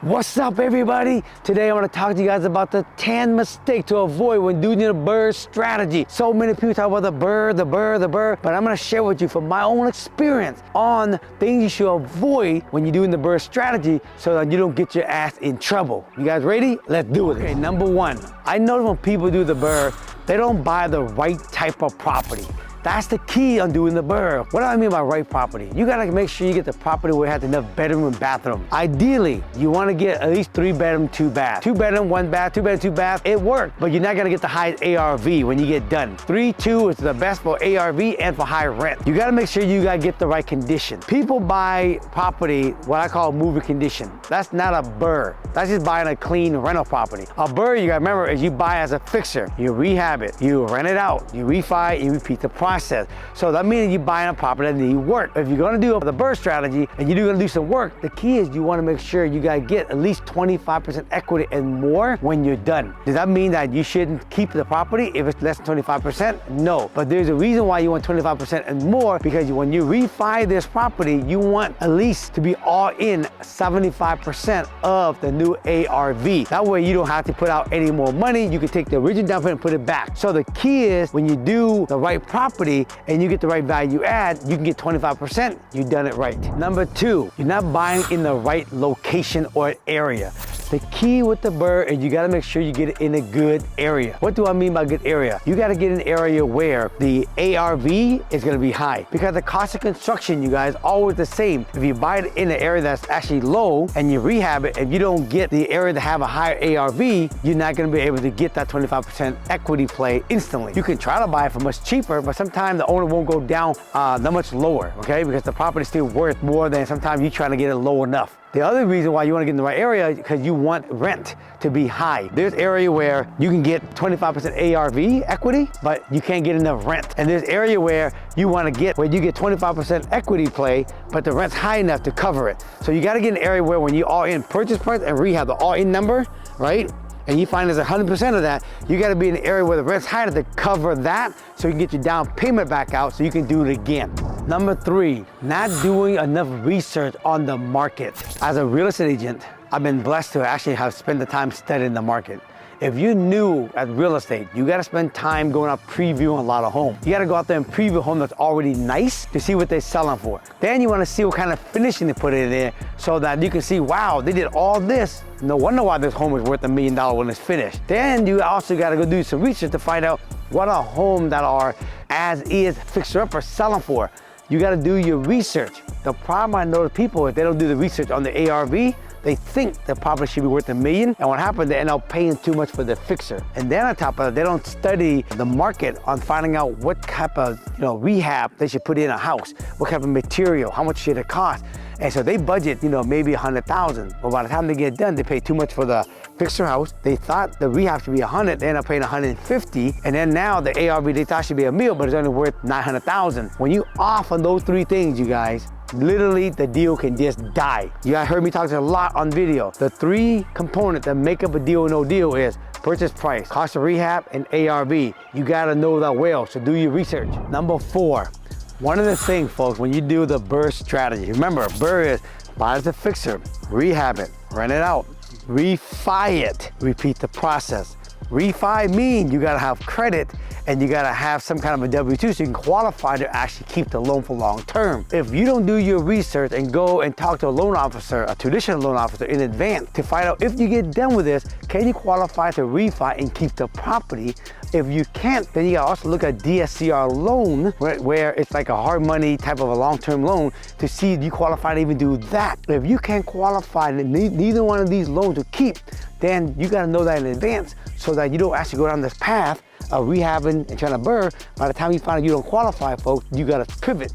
What's up, everybody? Today I want to talk to you guys about the 10 mistakes to avoid when doing the BRRRR strategy. So many people talk about the BRRRR, but I'm going to share with you from my own experience on things you should avoid when you're doing the BRRRR strategy so that you don't get your ass in trouble. You guys ready? Let's do it. Okay, number one, I notice when people do the BRRRR, they don't buy the right type of property. That's the key on doing the BRRRR. What do I mean by right property? You gotta make sure you get the property where it has enough bedroom and bathroom. Ideally, you wanna get at least 3 bedroom, 2 bath. 2 bedroom, 1 bath, 2 bedroom, 2 bath, it worked, but you're not gonna get the highest ARV when you get done. 3, 2 is the best for ARV and for high rent. You gotta make sure you gotta get the right condition. People buy property, what I call movie condition. That's not a BRRRR. That's just buying a clean rental property. A BRRRR, you gotta remember, is you buy as a fixer. You rehab it, you rent it out, you refi, you repeat the process. So that means you're buying a property that needs work. If you're gonna do the BRRRR strategy and you're gonna do some work, the key is you wanna make sure you gotta get at least 25% equity and more when you're done. Does that mean that you shouldn't keep the property if it's less than 25%? No, but there's a reason why you want 25% and more, because when you refi this property, you want at least to be all in 75% of the new ARV. That way you don't have to put out any more money. You can take the original down payment and put it back. So the key is when you do the right property and you get the right value add, you can get 25%, you've done it right. Number 2, you're not buying in the right location or area. The key with the BRRRR is you gotta make sure you get it in a good area. What do I mean by good area? You gotta get an area where the ARV is gonna be high, because the cost of construction, you guys, always the same. If you buy it in an area that's actually low and you rehab it, if you don't get the area to have a higher ARV, you're not gonna be able to get that 25% equity play instantly. You can try to buy it for much cheaper, but sometimes the owner won't go down that much lower, okay? Because the property is still worth more than sometimes you trying to get it low enough. The other reason why you want to get in the right area is because you want rent to be high. There's area where you can get 25% ARV equity, but you can't get enough rent. And there's area where you want to get where you get 25% equity play, but the rent's high enough to cover it. So you got to get an area where when you all in purchase price and rehab, the all in number, right? And you find there's 100% of that, you gotta be in an area where the rent's higher to cover that so you can get your down payment back out so you can do it again. Number 3, not doing enough research on the market. As a real estate agent, I've been blessed to actually have spent the time studying the market. If you're new at real estate, you gotta spend time going out previewing a lot of homes. You gotta go out there and preview a home that's already nice to see what they're selling for. Then you wanna see what kind of finishing they put in there so that you can see, wow, they did all this. No wonder why this home is worth $1 million when it's finished. Then you also gotta go do some research to find out what a home that are as is fixer up are selling for. You gotta do your research. The problem I know with people is they don't do the research on the ARV. They think the property should be worth $1 million, and what happens, they end up paying too much for the fixer. And then on top of it, they don't study the market on finding out what type of rehab they should put in a house, what type of material, how much should it cost. And so they budget, maybe $100,000. But by the time they get done, they pay too much for the fixer house. They thought the rehab should be $100, they end up paying $150. And then now the ARV they thought should be $1 million, but it's only worth $900,000. When you off on those 3 things, you guys, literally the deal can just die. You guys heard me talk a lot on video. The 3 components that make up a deal or no deal is purchase price, cost of rehab, and ARV. You gotta know that well, so do your research. Number 4, one of the things, folks, when you do the BRRRR strategy, remember, BRRRR is buy as a fixer, rehab it, rent it out, refi it, repeat the process. Refi means you gotta have credit and you gotta have some kind of a W-2 so you can qualify to actually keep the loan for long term. If you don't do your research and go and talk to a loan officer, a traditional loan officer in advance to find out if you get done with this, can you qualify to refi and keep the property? If you can't, then you gotta also look at DSCR loan, where it's like a hard money type of a long-term loan to see if you qualify to even do that. If you can't qualify neither one of these loans to keep, then you gotta know that in advance so that you don't actually go down this path of rehabbing and trying to BRRRR. By the time you find out you don't qualify, folks, you gotta pivot.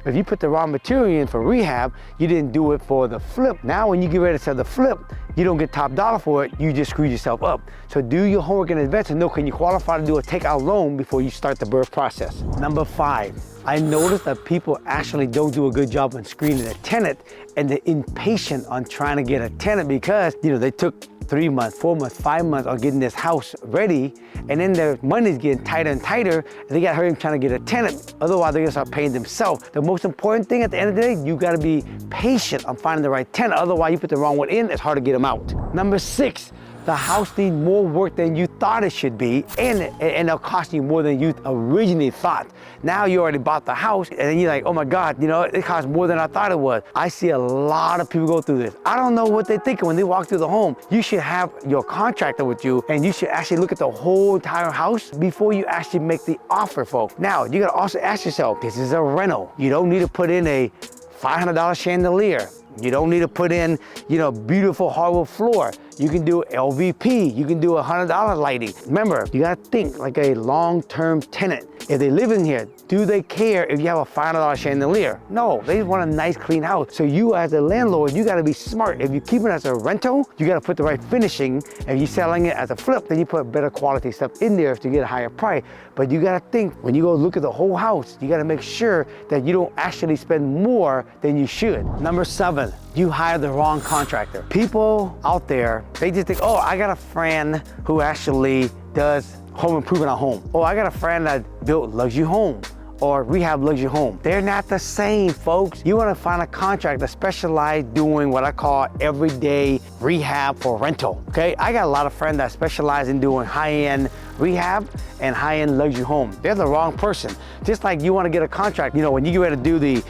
If you put the raw material in for rehab, you didn't do it for the flip. Now when you get ready to sell the flip, you don't get top dollar for it, you just screw yourself up. So do your homework in advance and know, can you qualify to do a takeout loan before you start the BRRRR process. Number 5, I noticed that people actually don't do a good job on screening a tenant, and they're impatient on trying to get a tenant because they took 3 months, 4 months, 5 months on getting this house ready, and then their money's getting tighter and tighter, and they got hurry trying to get a tenant. Otherwise, they're gonna start paying themselves. The most important thing at the end of the day, you gotta be patient on finding the right tenant. Otherwise, you put the wrong one in, it's hard to get them out. Number 6, the house needs more work than you thought it should be, and it'll cost you more than you originally thought. Now you already bought the house, and then you're like, oh my God, you know, it costs more than I thought it was. I see a lot of people go through this. I don't know what they're thinking when they walk through the home. You should have your contractor with you, and you should actually look at the whole entire house before you actually make the offer, folks. Now, you gotta also ask yourself, this is a rental. You don't need to put in a $500 chandelier. You don't need to put in, you know, beautiful hardwood floor. You can do LVP, you can do $100 lighting. Remember, you gotta think like a long-term tenant. If they live in here, do they care if you have a $500 chandelier? No, they just want a nice, clean house. So you as a landlord, you gotta be smart. If you keep it as a rental, you gotta put the right finishing. If you're selling it as a flip, then you put better quality stuff in there to get a higher price. But you gotta think, when you go look at the whole house, you gotta make sure that you don't actually spend more than you should. Number 7, you hire the wrong contractor. People out there, they just think, oh, I got a friend who actually does home improvement at home. Oh, I got a friend that built luxury home or rehab luxury home. They're not the same, folks. You wanna find a contractor that specializes doing what I call everyday rehab for rental, okay? I got a lot of friends that specialize in doing high-end rehab and high-end luxury home. They're the wrong person. Just like you wanna get a contract, you know, when you get ready to do the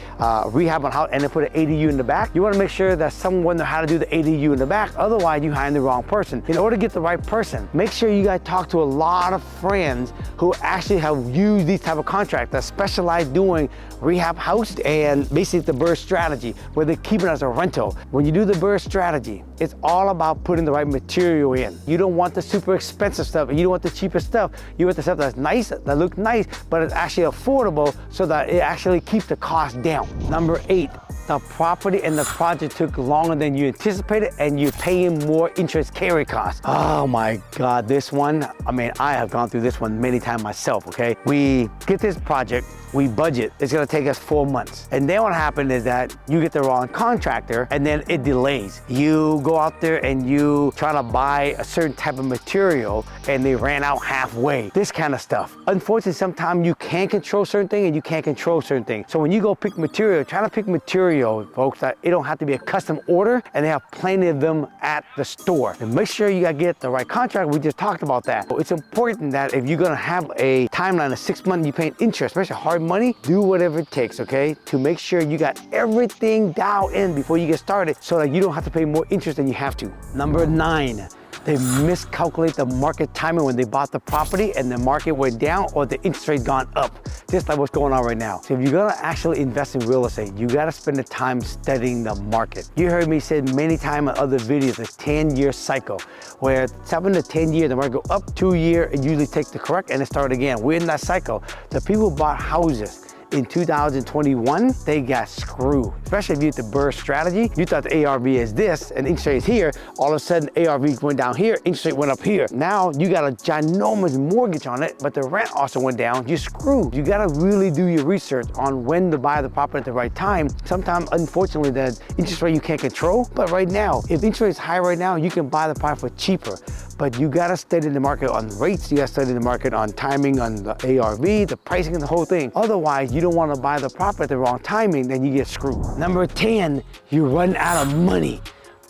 rehab on house and then put an ADU in the back, you wanna make sure that someone knows how to do the ADU in the back, otherwise you hire the wrong person. In order to get the right person, make sure you guys talk to a lot of friends who actually have used these type of contracts that specialize doing rehab house and basically the BRRRR strategy, where they keep it as a rental. When you do the BRRRR strategy, it's all about putting the right material in. You don't want the super expensive stuff, and you don't want the cheapest stuff. You want the stuff that's nice, that looks nice, but it's actually affordable so that it actually keeps the cost down. Number 8, the property and the project took longer than you anticipated and you're paying more interest carry costs. Oh my God, this one, I mean, I have gone through this one many times myself, okay? We get this project, we budget, it's gonna take us 4 months. And then what happened is that you get the wrong contractor and then it delays. You go out there and you try to buy a certain type of material and they ran out halfway. This kind of stuff. Unfortunately, sometimes you can control certain things and you can't control certain things. So when you go pick material, try to pick material, folks, that it don't have to be a custom order and they have plenty of them at the store. And make sure you gotta get the right contract. We just talked about that. So it's important that if you're gonna have a timeline of 6 months, you paying interest, especially hard money, do whatever it takes, okay, to make sure you got everything dialed in before you get started so that you don't have to pay more interest than you have to. Number 9, they miscalculate the market timing when they bought the property and the market went down or the interest rate gone up, just like what's going on right now. So if you're gonna actually invest in real estate, you gotta spend the time studying the market. You heard me say many times in other videos, this 10-year cycle, where 7 to 10 years, the market go up, 2 years, it usually takes the correct and it starts again. We're in that cycle. The people who bought houses in 2021, they got screwed. Especially if you did the BRRRR strategy, you thought the ARV is this and interest rate is here, all of a sudden ARV went down here, interest rate went up here. Now you got a ginormous mortgage on it, but the rent also went down, you're screwed. You gotta really do your research on when to buy the property at the right time. Sometimes, unfortunately, the interest rate you can't control, but right now, if interest rate is high right now, you can buy the property for cheaper. But you gotta study the market on rates, you gotta study the market on timing, on the ARV, the pricing, and the whole thing. Otherwise, you don't wanna buy the property at the wrong timing, then you get screwed. Number 10, you run out of money.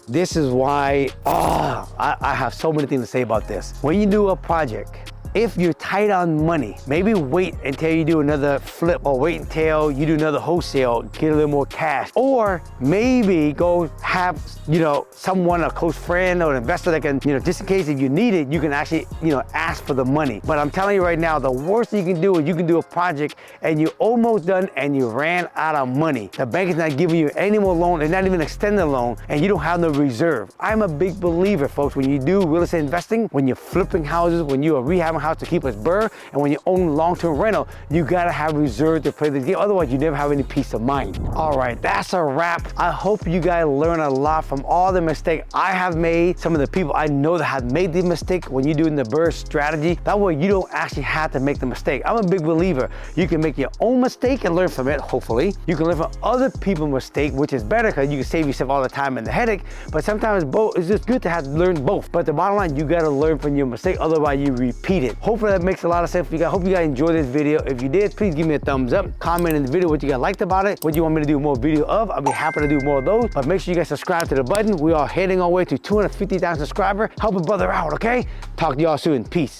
This is why, I have so many things to say about this. When you do a project, if you're tight on money, maybe wait until you do another flip or wait until you do another wholesale, get a little more cash. Or maybe go have, you know, someone, a close friend or an investor that can, you know, just in case if you need it, you can actually, you know, ask for the money. But I'm telling you right now, the worst you can do is you can do a project and you're almost done and you ran out of money. The bank is not giving you any more loan, they're not even extending the loan, and you don't have no reserve. I'm a big believer, folks, when you do real estate investing, when you're flipping houses, when you are rehabbing house to keep us BRRRR, and when you own long-term rental, you gotta have reserve to play the game. Otherwise, you never have any peace of mind. All right, that's a wrap. I hope you guys learn a lot from all the mistakes I have made, some of the people I know that have made the mistake when you're doing the BRRRR strategy. That way you don't actually have to make the mistake. I'm a big believer. You can make your own mistake and learn from it, hopefully. You can learn from other people's mistake, which is better because you can save yourself all the time and the headache. But sometimes both, it's just good to have to learn both. But the bottom line, you gotta learn from your mistake, otherwise you repeat it. Hopefully that makes a lot of sense for you guys. Hope you guys enjoyed this video. If you did, please give me a thumbs up. Comment in the video what you guys liked about it, what you want me to do more video of. I'll be happy to do more of those. But make sure you guys subscribe to the button. We are heading our way to 250,000 subscribers. Help a brother out, okay? Talk to y'all soon. Peace.